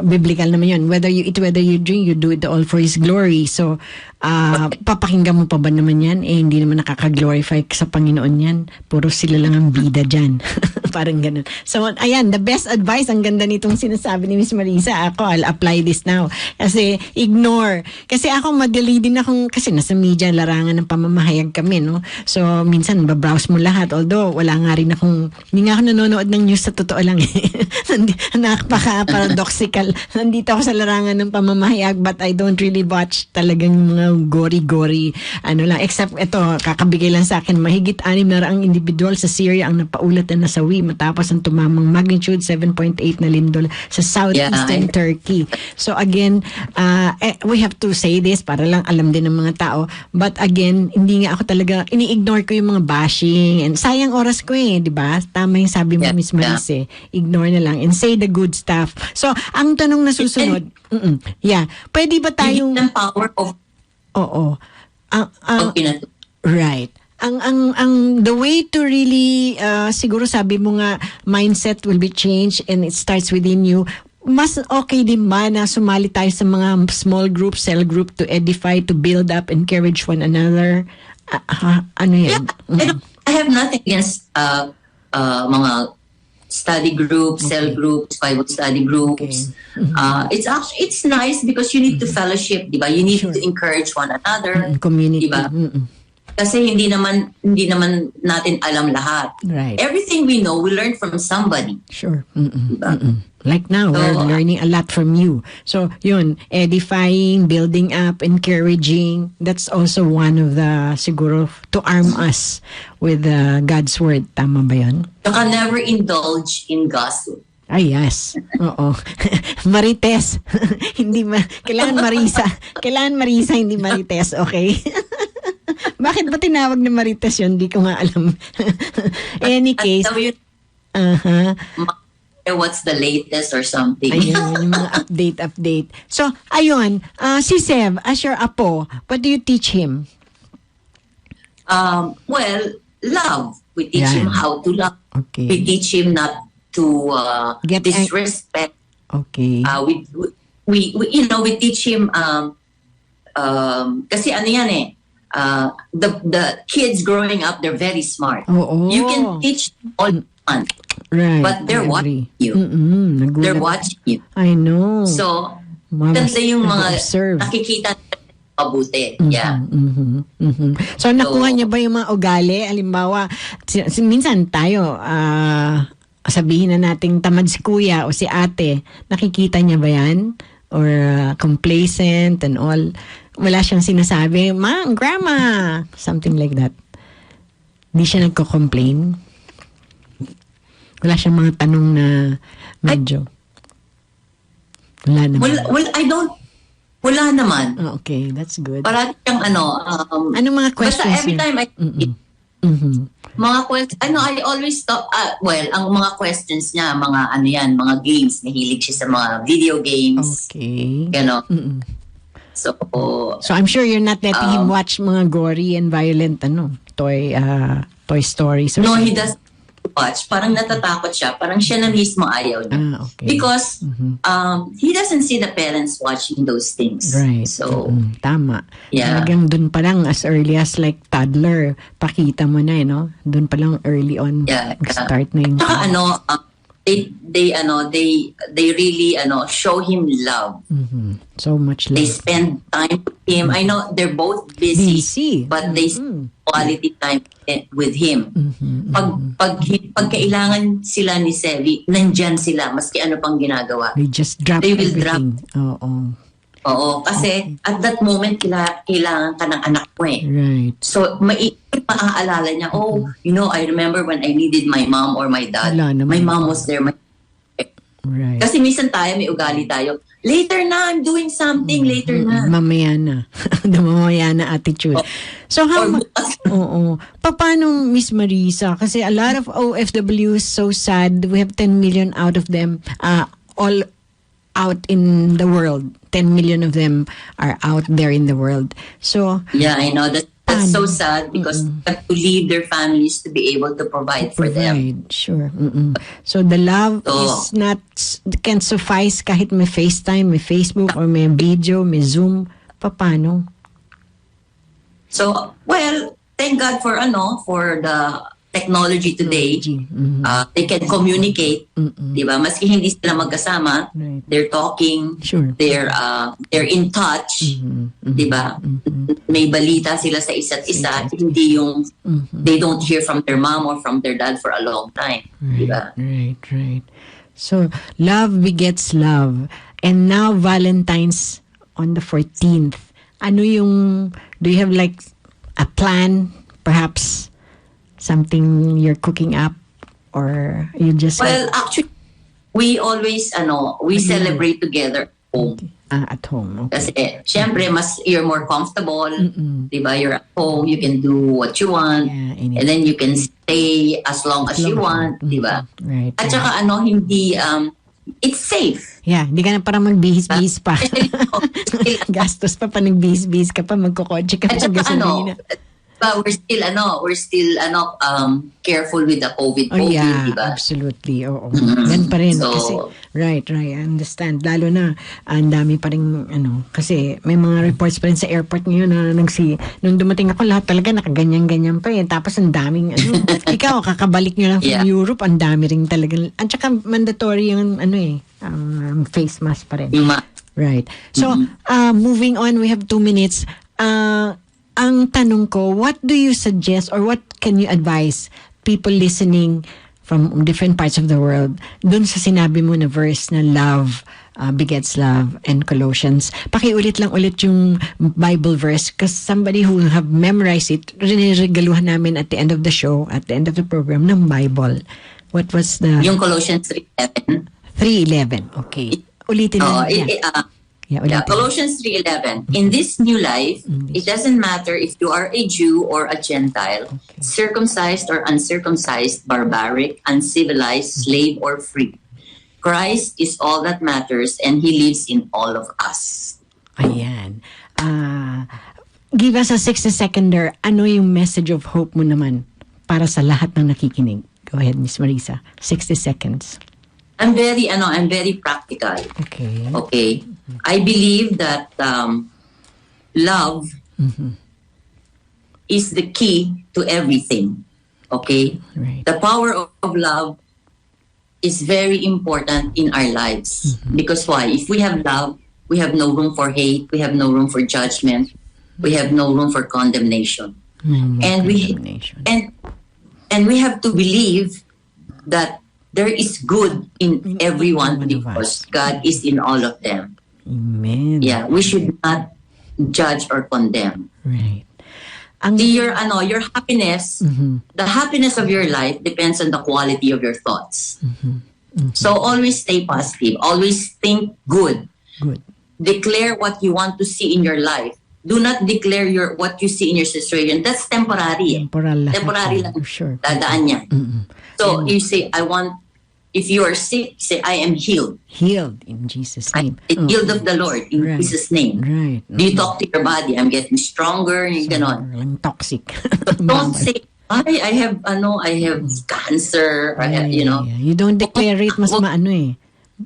[SPEAKER 2] biblical naman yun. Whether you eat, whether you drink, you do it all for His glory. So, papakinggan mo pa ba naman yan? Hindi naman nakaka-glorify sa Panginoon yan. Puro sila lang ang bida dyan. Parang ganun. So, ayan, the best advice, ang ganda nitong sinasabi ni Miss Marisa. Ako, I'll apply this now. Kasi, ignore. Kasi ako, madali din akong, kasi nasa media, larangan ng pamamahayag kami, no? So, minsan, babrowse mo lahat. Although, wala nga rin akong, hindi nga ako nanonood ng news sa totoo lang. Nakapaka-paradoxical. Nandito ako sa larangan ng pamamahayag, but I don't really watch talagang mga gory-gory, except ito, kakabigay lang sa akin, mahigit 600 individual sa Syria ang napaulat na nasawi matapos ang tumamang magnitude 7.8 na lindol sa southeastern Turkey. So again, we have to say this para lang alam din ng mga tao, but again, hindi nga ako talaga, ini-ignore ko yung mga bashing, and sayang oras ko di ba? Tama yung sabi mo, Miss Maris, ignore na lang and say the good stuff. So, ang tanong na susunod, pwede ba tayong
[SPEAKER 3] power of
[SPEAKER 2] right. Ang the way to really siguro sabi mo nga mindset will be changed and it starts within you. Mas okay din ba na sumali tayo sa mga small group, cell group to edify, to build up, encourage one another? Ano yan?
[SPEAKER 3] I have nothing against mga study groups, cell groups, Bible study groups. It's nice because you need to fellowship, di ba? You need to encourage one another,
[SPEAKER 2] community,
[SPEAKER 3] di ba? Kasi hindi naman natin alam lahat.
[SPEAKER 2] Right.
[SPEAKER 3] Everything we know, we learn from somebody.
[SPEAKER 2] Sure. Diba? Like now, we're learning a lot from you. So, yun, edifying, building up, encouraging, that's also one of the, siguro, to arm us with God's Word. Tama ba yun?
[SPEAKER 3] Saka never indulge in gossip.
[SPEAKER 2] Ay, yes. Oo. Marites. Kailangan Marisa. Kailangan Marisa, hindi Marites. Okay? Bakit ba tinawag na Marites yun? Hindi ko nga alam. Any case.
[SPEAKER 3] What's the latest or something.
[SPEAKER 2] Ayun, yung mga update. So, ayun. Si Sev, as your apo, what do you teach him?
[SPEAKER 3] Well, love. We teach him how to love.
[SPEAKER 2] Okay.
[SPEAKER 3] We teach him not to disrespect.
[SPEAKER 2] Okay.
[SPEAKER 3] We teach him kasi ano yan the kids growing up, they're very smart. You can teach them all you want,
[SPEAKER 2] right?
[SPEAKER 3] But they're watching you. They're watching you.
[SPEAKER 2] I know.
[SPEAKER 3] So, ganda yung mga nakikita mabuti.
[SPEAKER 2] So, nakuha niya ba yung mga ugali? Halimbawa, minsan tayo, sabihin na nating tamad si kuya o si ate, nakikita niya ba yan? Or complacent and all? Wala siyang sinasabi, grandma, something like that. Hindi siya nagko-complain. Wala siyang mga tanong na medyo. Wala naman.
[SPEAKER 3] Wala naman.
[SPEAKER 2] Oh, okay, that's good.
[SPEAKER 3] Parang
[SPEAKER 2] anong mga questions?
[SPEAKER 3] Basta every time mga questions, I always thought, ang mga questions niya, mga mga games, mahilig siya sa mga video games.
[SPEAKER 2] Okay.
[SPEAKER 3] So
[SPEAKER 2] I'm sure you're not letting him watch mga gory and violent Toy Stories.
[SPEAKER 3] No, he doesn't watch. Parang natatakot siya. Parang siya na mismo ayaw niya.
[SPEAKER 2] Okay.
[SPEAKER 3] Because he doesn't see the parents watching those things.
[SPEAKER 2] Right.
[SPEAKER 3] So
[SPEAKER 2] tama.
[SPEAKER 3] Yeah.
[SPEAKER 2] Talagang dun pa lang as early as like toddler, pakita mo na no? Dun pa lang early on. Start na yung they really show him love. So much love.
[SPEAKER 3] They spend time with him. I know they're both busy. But they spend quality time with him. Pag kailangan sila ni Sevi, nandyan sila maski ano pang ginagawa.
[SPEAKER 2] They just drop everything.
[SPEAKER 3] Oo, kasi at that moment kailangan ka ng anak mo
[SPEAKER 2] Right.
[SPEAKER 3] So maaalala niya, I remember when I needed my mom or my dad. My mom was there.
[SPEAKER 2] Right.
[SPEAKER 3] Kasi minsan tayo, may ugali tayo. later na, I'm doing something, later na.
[SPEAKER 2] Mamaya na. The mamaya na attitude. So how Oo. Paano, Miss Marisa? Kasi a lot of OFWs so sad. We have 10 million out of them all out in the world. 10 million of them are out there in the world. So
[SPEAKER 3] yeah, I know that's so sad because they have to leave their families to be able to provide for them.
[SPEAKER 2] Sure. So the love is not can suffice kahit may FaceTime, may Facebook, or may video, may Zoom. Paano?
[SPEAKER 3] So, well, thank God for the technology today. They can communicate, 'di ba? Maski hindi sila magkasama, they're talking, they're in touch, 'di ba? May balita sila sa isa't isa, hindi yung they don't hear from their mom or from their dad for a long time, 'di ba?
[SPEAKER 2] Right. So, love begets love. And now Valentine's on the 14th. Do you have like a plan, perhaps something you're cooking up, or you just...
[SPEAKER 3] Well, actually, we always, we celebrate together at home.
[SPEAKER 2] At home, okay.
[SPEAKER 3] Kasi, syempre, you're more comfortable, diba? You're at home, you can do what you want, and then you can stay as long as you want, diba?
[SPEAKER 2] Right.
[SPEAKER 3] At saka, hindi, it's safe.
[SPEAKER 2] Yeah, hindi ka na parang magbihis-bihis pa. Gastos pa nagbihis-bihis ka pa, magkokotse ka pa sa gasolina.
[SPEAKER 3] But we're still careful with the COVID. Diba?
[SPEAKER 2] Absolutely. Oo. Yan pa rin.
[SPEAKER 3] So,
[SPEAKER 2] kasi, right. I understand. Lalo na, ang dami pa rin, kasi may mga reports pa rin sa airport ngayon na nung dumating ako, lahat talaga nakaganyan-ganyan pa. Tapos ang daming, ikaw, kakabalik nyo lang from Europe, ang dami rin talaga. At saka mandatory yung, face mask pa rin. Right. So, moving on, we have 2 minutes. Ang tanong ko, what do you suggest or what can you advise people listening from different parts of the world dun sa sinabi mo na verse na love begets love and Colossians? Pakiulit lang ulit yung Bible verse because somebody who have memorized it, riniregaluhan namin at the end of the show, at the end of the program, ng Bible. What was the...
[SPEAKER 3] Yung Colossians 3:11.
[SPEAKER 2] 3:11, okay. Ulitin lang.
[SPEAKER 3] Colossians 3:11. In this new life, it doesn't matter if you are a Jew or a Gentile, circumcised or uncircumcised, barbaric, uncivilized, slave or free. Christ is all that matters and He lives in all of us.
[SPEAKER 2] Ayan. Give us a 60-seconder. Ano yung message of hope mo naman para sa lahat ng nakikinig? Go ahead, Miss Marisa. 60 seconds.
[SPEAKER 3] I'm very practical. Okay. I believe that love is the key to everything. Okay?
[SPEAKER 2] Right.
[SPEAKER 3] The power of love is very important in our lives. Because why? If we have love, we have no room for hate, we have no room for judgment, we have no room for condemnation. And we have to believe that there is good in everyone because God is in all of them.
[SPEAKER 2] Amen.
[SPEAKER 3] Yeah, we should not judge or condemn.
[SPEAKER 2] Right.
[SPEAKER 3] Your happiness, the happiness of your life depends on the quality of your thoughts. So always stay positive. Always think good. Declare what you want to see in your life. Do not declare what you see in your situation. That's temporary. Temporary lang.
[SPEAKER 2] Sure.
[SPEAKER 3] Dadaan yan. So you say, if you are sick, say, I am healed.
[SPEAKER 2] Healed in Jesus' name.
[SPEAKER 3] Healed of the Lord in Jesus' name.
[SPEAKER 2] Right.
[SPEAKER 3] Do you talk to your body? I'm getting stronger.
[SPEAKER 2] Lang toxic.
[SPEAKER 3] Don't say, I have cancer.
[SPEAKER 2] You don't declare it, mas maano eh.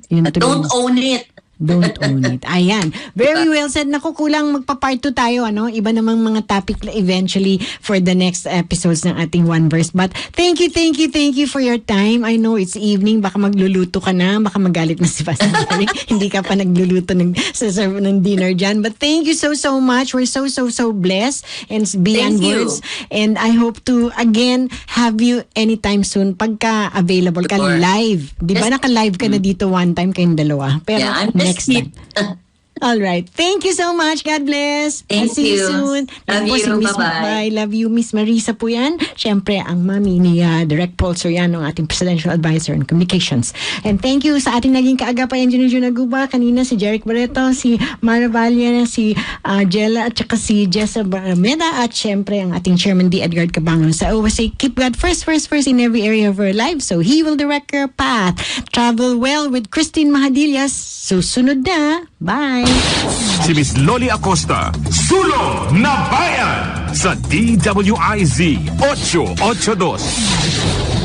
[SPEAKER 3] Don't own it.
[SPEAKER 2] Don't own it. Ayan. Very well said. Naku, kulang magpa-part 2 tayo, Iba namang mga topic eventually for the next episodes ng ating One Verse. But thank you for your time. I know it's evening. Baka magluluto ka na. Baka magalit na si Pastor Derek. Hindi ka pa nagluluto serve ng dinner dyan. But thank you so much. We're so blessed and beyond words. And I hope to again have you anytime soon pagka available ka live. Di ba naka-live ka na dito one time kayong dalawa? Pero
[SPEAKER 3] I'm
[SPEAKER 2] next time. All right. Thank you so much. God bless.
[SPEAKER 3] Thank
[SPEAKER 2] I'll see you
[SPEAKER 3] you.
[SPEAKER 2] soon.
[SPEAKER 3] Love
[SPEAKER 2] Yan po
[SPEAKER 3] you.
[SPEAKER 2] si Miss,
[SPEAKER 3] Bye-bye.
[SPEAKER 2] bye. Love you, Miss Marisa po yan. Siyempre, ang mami ni Direct Paul Soriano, ang ating Presidential Advisor on Communications. And thank you sa ating naging kaagapay, Engineer Jun Aguba, kanina si Jeric Barreto, si Mara Valia, si Jella, at saka si Jessa Barameda, at siyempre ang ating Chairman D. Edgar Cabangon. So I always say, keep God first in every area of our life, so He will direct your path. Travel well with Christine Mahadillas. Susunod na. Bye!
[SPEAKER 4] Si Miss Loli Acosta, Sulong na Bayan sa DWIZ 882.